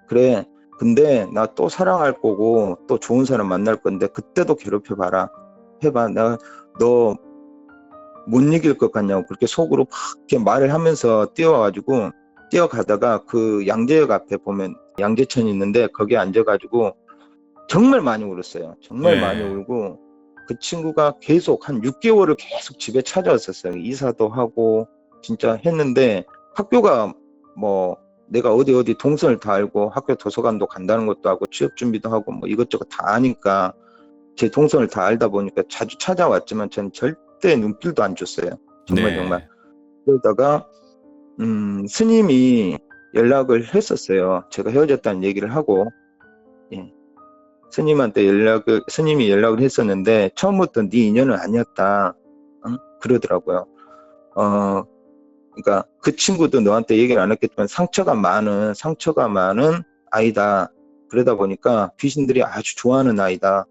그래. 근데 나 또 사랑할 거고 또 좋은 사람 만날 건데 그때도 괴롭혀봐라. 해봐. 내가 너 못 이길 것 같냐고 그렇게 속으로 막 이렇게 말을 하면서 뛰어가다가 그 양재역 앞에 보면 양재천이 있는데 거기에 앉아가지고 정말 많이 울었어요. 정말 많이 예. 울고 그 친구가 계속 한 6개월을 계속 집에 찾아왔었어요. 이사도 하고 진짜 했는데 학교가 뭐 내가 어디 동선을 다 알고 학교 도서관도 간다는 것도 하고 취업 준비도 하고 뭐 이것저것 다 아니까 제 동선을 다 알다 보니까 자주 찾아왔지만 저는 절대 눈길도 안 줬어요. 정말. 네. 그러다가 스님이 연락을 했었어요. 제가 헤어졌다는 얘기를 하고, 예. 스님이 연락을 했었는데 처음부터 네 인연은 아니었다. 응? 그러더라고요. 그러니까 그 친구도 너한테 얘기를 안 했겠지만 상처가 많은 아이다. 그러다 보니까 귀신들이 아주 좋아하는 아이다.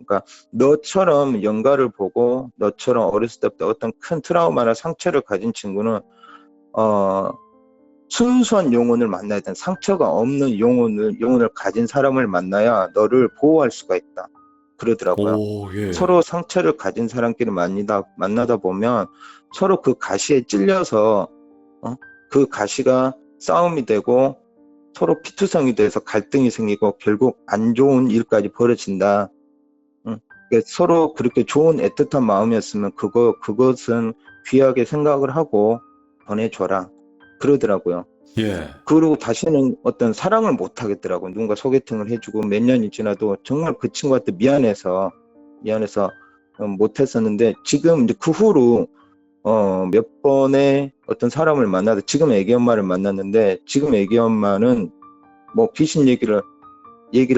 그러니까 너처럼 영가를 보고 너처럼 어렸을 때부터 어떤 큰 트라우마나 상처를 가진 친구는 순수한 영혼을 만나야 돼. 상처가 없는 영혼을 가진 사람을 만나야 너를 보호할 수가 있다. 그러더라고요. 오, 예. 서로 상처를 가진 사람끼리 만나다 보면 서로 그 가시에 찔려서 그 가시가 싸움이 되고 서로 피투성이 돼서 갈등이 생기고 결국 안 좋은 일까지 벌어진다. 그러니까 서로 그렇게 좋은 애틋한 마음이었으면 그것은 귀하게 생각을 하고 보내줘라. 그러더라고요. 예. 그리고 다시는 어떤 사랑을 못 하겠더라고요. 누군가 소개팅을 해주고 몇 년이 지나도 정말 그 친구한테 미안해서 못 했었는데 지금 이제 그 후로 몇 번의 어떤 사람을 만나도 지금 애기 엄마를 만났는데 지금 애기 엄마는 뭐 귀신 얘기를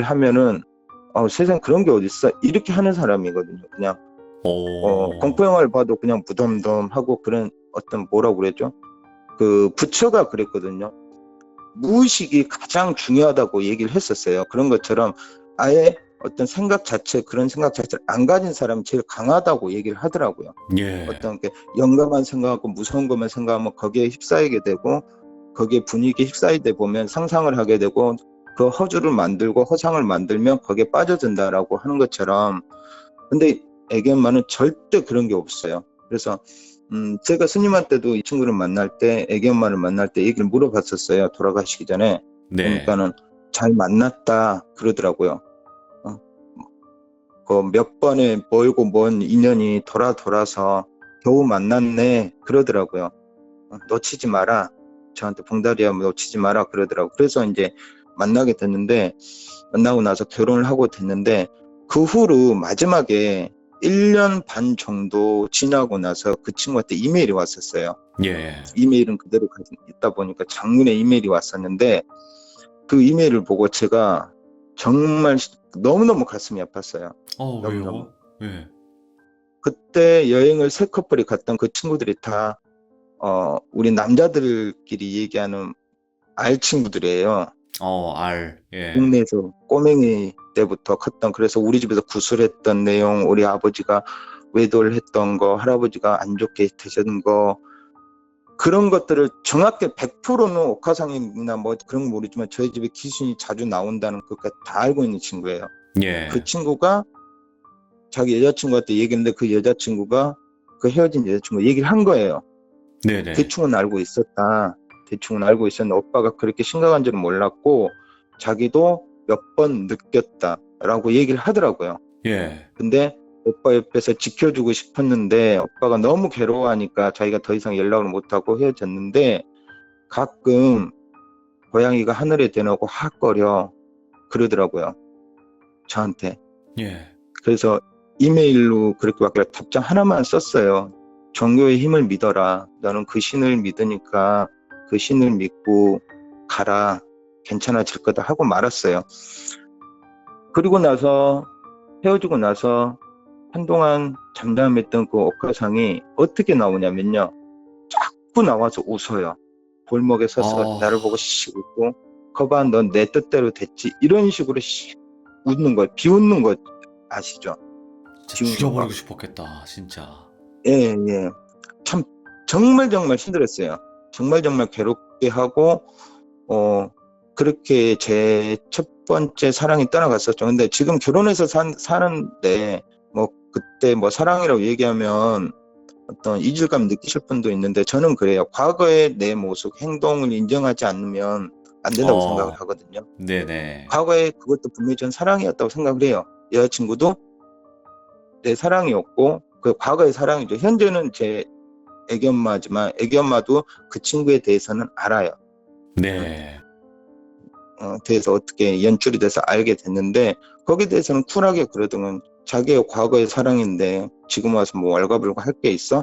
하면은 세상 그런 게 어딨어 이렇게 하는 사람이거든요. 그냥 오. 공포영화를 봐도 그냥 무덤덤하고 그런 어떤 뭐라고 그랬죠? 그 부처가 그랬거든요. 무의식이 가장 중요하다고 얘기를 했었어요. 그런 것처럼 아예 어떤 그런 생각 자체를 안 가진 사람이 제일 강하다고 얘기를 하더라고요. 예. 어떤 게 영감만 생각하고 무서운 것만 생각하면 거기에 휩싸이게 되고 거기에 분위기에 휩싸이다 보면 상상을 하게 되고 그 허주를 만들고 허상을 만들면 거기에 빠져든다라고 하는 것처럼 근데 애기 엄마는 절대 그런 게 없어요. 그래서 제가 스님한테도 이 친구를 만날 때 애기 엄마를 만날 때 얘기를 물어봤었어요. 돌아가시기 전에. 네. 그러니까는 잘 만났다 그러더라고요. 그 몇 번의 멀고 먼 인연이 돌아서 겨우 만났네 그러더라고요. 놓치지 마라. 저한테 봉다리야 놓치지 마라 그러더라고요. 그래서 이제 만나게 됐는데 만나고 나서 결혼을 하고 됐는데 그 후로 마지막에 1년 반 정도 지나고 나서 그 친구한테 이메일이 왔었어요. 예. 이메일은 그대로 있다 보니까 장문의 이메일이 왔었는데 그 이메일을 보고 제가 정말 너무너무 가슴이 아팠어요. 왜요? 예. 그때 여행을 세 커플이 갔던 그 친구들이 다 우리 남자들끼리 얘기하는 알 친구들이에요. 예. 국내에서 꼬맹이 때부터 컸던 그래서 우리 집에서 구슬했던 내용, 우리 아버지가 외도를 했던 거, 할아버지가 안 좋게 되셨던 거 그런 것들을 정확히 100%는 옥화상이나 뭐 그런 거 모르지만 저희 집에 귀신이 자주 나온다는 것까지 다 알고 있는 친구예요. 예. 그 친구가 자기 여자친구한테 얘기했는데 그 여자친구가 그 헤어진 여자친구 얘기를 한 거예요. 네네. 대충은 알고 있었는데 오빠가 그렇게 심각한 줄은 몰랐고 자기도 몇 번 느꼈다라고 얘기를 하더라고요. 예. 근데 오빠 옆에서 지켜주고 싶었는데 오빠가 너무 괴로워하니까 자기가 더 이상 연락을 못하고 헤어졌는데 가끔 고양이가 하늘에 대놓고 핫거려 그러더라고요. 저한테. 예. 그래서 이메일로 그렇게 밖에 답장 하나만 썼어요. 종교의 힘을 믿어라. 너는 그 신을 믿으니까 그 신을 믿고 가라. 괜찮아질 거다 하고 말았어요. 그리고 나서 헤어지고 나서 한동안 잠잠했던 그 옥화상이 어떻게 나오냐면요. 자꾸 나와서 웃어요. 골목에 서서 나를 보고 씩 웃고 거봐 넌 내 뜻대로 됐지. 이런 식으로 씩 웃는 거 비웃는 거 아시죠? 진짜 죽여버리고 싶었겠다, 진짜. 예. 참 정말 힘들었어요. 정말 괴롭게 하고 그렇게 제 첫 번째 사랑이 떠나갔었죠. 근데 지금 결혼해서 사는데 뭐 그때 뭐 사랑이라고 얘기하면 어떤 이질감 느끼실 분도 있는데 저는 그래요. 과거의 내 모습, 행동을 인정하지 않으면 안 된다고 생각을 하거든요. 네네. 과거에 그것도 분명히 전 사랑이었다고 생각을 해요. 여자친구도 내 사랑이었고 그 과거의 사랑이죠. 현재는 제 애기 엄마지만 애기 엄마도 그 친구에 대해서는 알아요. 네. 대해서 어떻게 연출이 돼서 알게 됐는데 거기에 대해서는 쿨하게 그러더니 자기의 과거의 사랑인데 지금 와서 뭐 왈가불가 할 게 있어?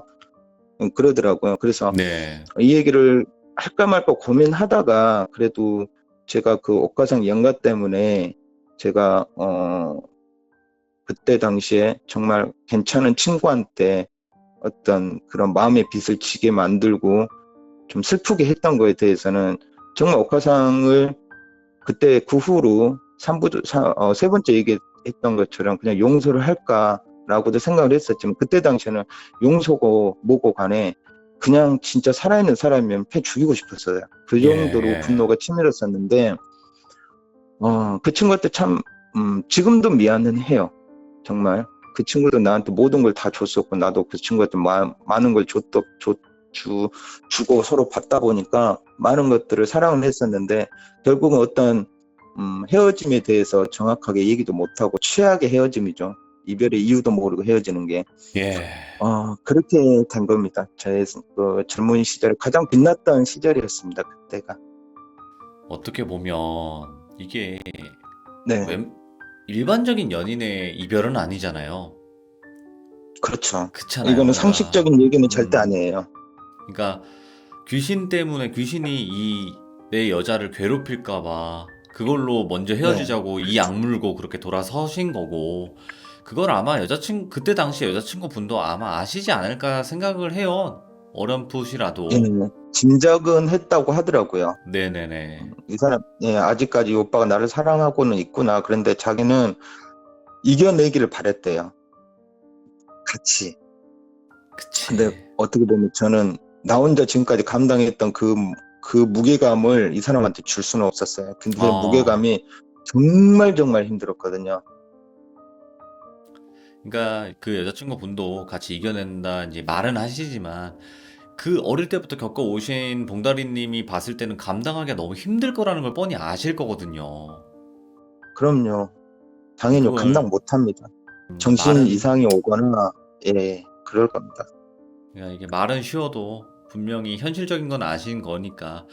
그러더라고요. 그래서 네. 이 얘기를 할까 말까 고민하다가 그래도 제가 그 옥화상 연가 때문에 제가 그때 당시에 정말 괜찮은 친구한테 어떤 그런 마음의 빚을 지게 만들고 좀 슬프게 했던 거에 대해서는 정말 옥화상을 그때 그 후로 세 번째 얘기했던 것처럼 그냥 용서를 할까라고도 생각을 했었지만 그때 당시에는 용서고 뭐고 간에 그냥 진짜 살아있는 사람이면 패 죽이고 싶었어요. 그 정도로 예. 분노가 치밀었었는데, 그 친구한테 참, 지금도 미안은 해요. 정말. 그 친구도 나한테 모든 걸 다 줬었고, 나도 그 친구한테 많은 걸 주고 서로 받다 보니까 많은 것들을 사랑을 했었는데, 결국은 어떤, 헤어짐에 대해서 정확하게 얘기도 못하고, 최악의 헤어짐이죠. 이별의 이유도 모르고 헤어지는 게. 예. 그렇게 된 겁니다. 제 젊은 시절에 가장 빛났던 시절이었습니다. 그때가. 어떻게 보면 이게 네, 일반적인 연인의 이별은 아니잖아요. 그렇죠. 그렇잖아요. 이거는 그러니까, 상식적인 얘기는 절대 음, 아니에요. 그러니까 귀신 때문에 귀신이 이 내 여자를 괴롭힐까 봐 그걸로 먼저 네, 헤어지자고 이 악물고 그렇게 돌아서신 거고 그걸 아마 그때 당시 여자친구 분도 아마 아시지 않을까 생각을 해요. 예, 어렴풋이라도. 짐작은 했다고 하더라고요. 네네네. 이 사람, 예, 아직까지 오빠가 나를 사랑하고는 있구나. 그런데 자기는 이겨내기를 바랬대요. 같이. 근데 그치. 어떻게 보면 저는 나 혼자 지금까지 감당했던 그 무게감을 이 사람한테 줄 수는 없었어요. 근데 그 어. 무게감이 정말 정말 힘들었거든요. 그러니까 그 여자친구 분도 같이 이겨낸다 이제 말은 하시지만 그 어릴 때부터 겪어오신 봉다리님이 봤을 때는 감당하기가 너무 힘들 거라는 걸 뻔히 아실 거거든요. 그럼요. 당연히 감당 그걸 못 합니다. 그러니까 정신 이상이 오거나, 예, 그럴 겁니다. 그러니까 이게 말은 쉬워도 분명히 현실적인 건 아신 거니까.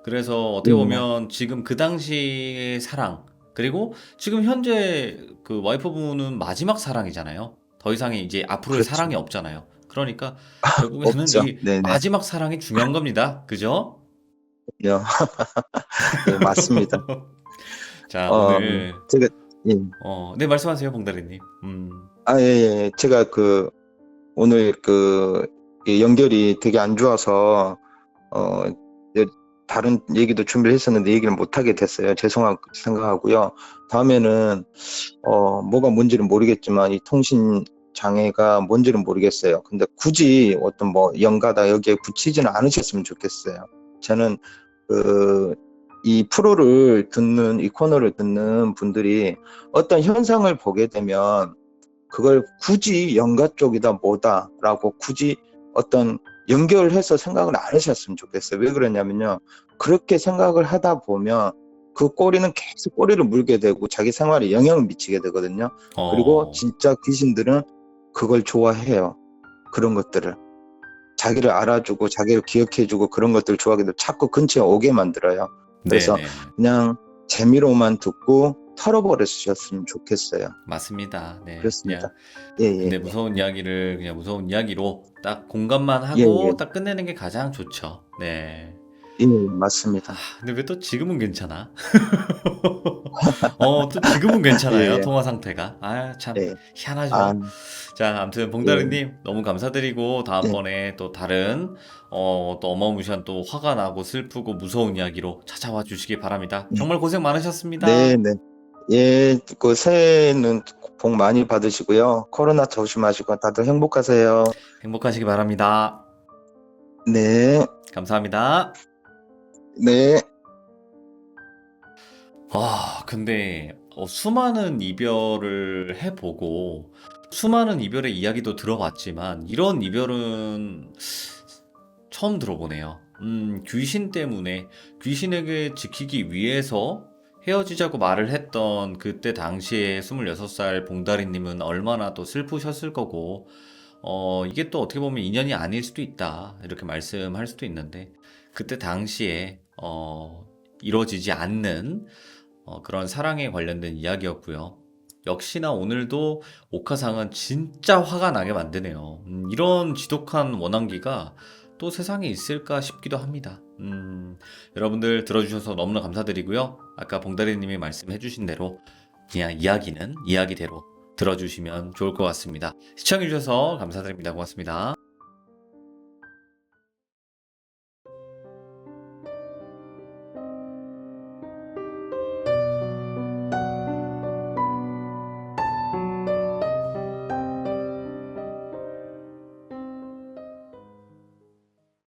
그래서 예, 어떻게 보면 지금 그 당시의 사랑, 그리고 지금 현재 그 와이프분은 마지막 사랑이잖아요. 더 이상의 이제 앞으로의 그렇죠. 사랑이 없잖아요. 그러니까 결국에는 없죠. 이 네네. 마지막 사랑이 중요한 겁니다. 그죠? 예, 예, 맞습니다. 자, 어, 오늘, 제가, 예. 네, 말씀하세요, 봉다리님. 예, 예. 제가 오늘 이 연결이 되게 안 좋아서, 어, 예, 다른 얘기도 준비를 했었는데 얘기를 못 하게 됐어요. 죄송하고 생각하고요. 다음에는, 뭐가 뭔지는 모르겠지만 이 통신 장애가 뭔지는 모르겠어요. 근데 굳이 어떤 뭐 연가다 여기에 붙이지는 않으셨으면 좋겠어요. 저는 그, 이 이 코너를 듣는 분들이 어떤 현상을 보게 되면 그걸 굳이 연가 쪽이다 뭐다라고 굳이 어떤 연결해서 생각을 안 하셨으면 좋겠어요. 왜 그러냐면요. 그렇게 생각을 하다 보면 그 꼬리는 계속 꼬리를 물게 되고 자기 생활에 영향을 미치게 되거든요. 그리고 어, 진짜 귀신들은 그걸 좋아해요. 그런 것들을. 자기를 알아주고 자기를 기억해주고 그런 것들을 좋아하게 되고 자꾸 근처에 오게 만들어요. 그래서 네네. 그냥 재미로만 듣고 털어버렸으면 좋겠어요. 맞습니다. 네. 그냥 그렇습니다. 예, 예, 근데 무서운 이야기를 그냥 무서운 이야기로 딱 공감만 예, 예, 하고 딱 끝내는 게 가장 좋죠. 네. 예, 맞습니다. 근데 왜 또 지금은 괜찮아? 또 지금은 예, 괜찮아요. 예, 통화 상태가. 아, 참 예, 아, 희한하죠. 자, 아무튼 예, 봉다리님 너무 감사드리고 예, 다음번에 또 다른 또 어마무시한 또 화가 나고 슬프고 무서운 이야기로 찾아와 주시기 바랍니다. 예, 정말 고생 많으셨습니다. 네, 네, 예, 새해는 복 많이 받으시고요. 코로나 조심하시고 다들 행복하세요. 행복하시기 바랍니다. 네, 감사합니다. 네, 근데 수많은 이별을 해보고 수많은 이별의 이야기도 들어봤지만 이런 이별은 처음 들어보네요. 귀신 때문에 귀신에게 지키기 위해서 헤어지자고 말을 했던 그때 당시에 26살 봉다리님은 얼마나 또 슬프셨을 거고, 이게 또 어떻게 보면 인연이 아닐 수도 있다. 이렇게 말씀할 수도 있는데, 그때 당시에, 이루어지지 않는 그런 사랑에 관련된 이야기였고요. 역시나 오늘도 옥화상은 진짜 화가 나게 만드네요. 이런 지독한 원한기가 또 세상에 있을까 싶기도 합니다. 여러분들 들어주셔서 너무나 감사드리고요. 아까 봉다리님이 말씀해주신 대로 그냥 이야기는 이야기대로 들어주시면 좋을 것 같습니다. 시청해주셔서 감사드립니다. 고맙습니다.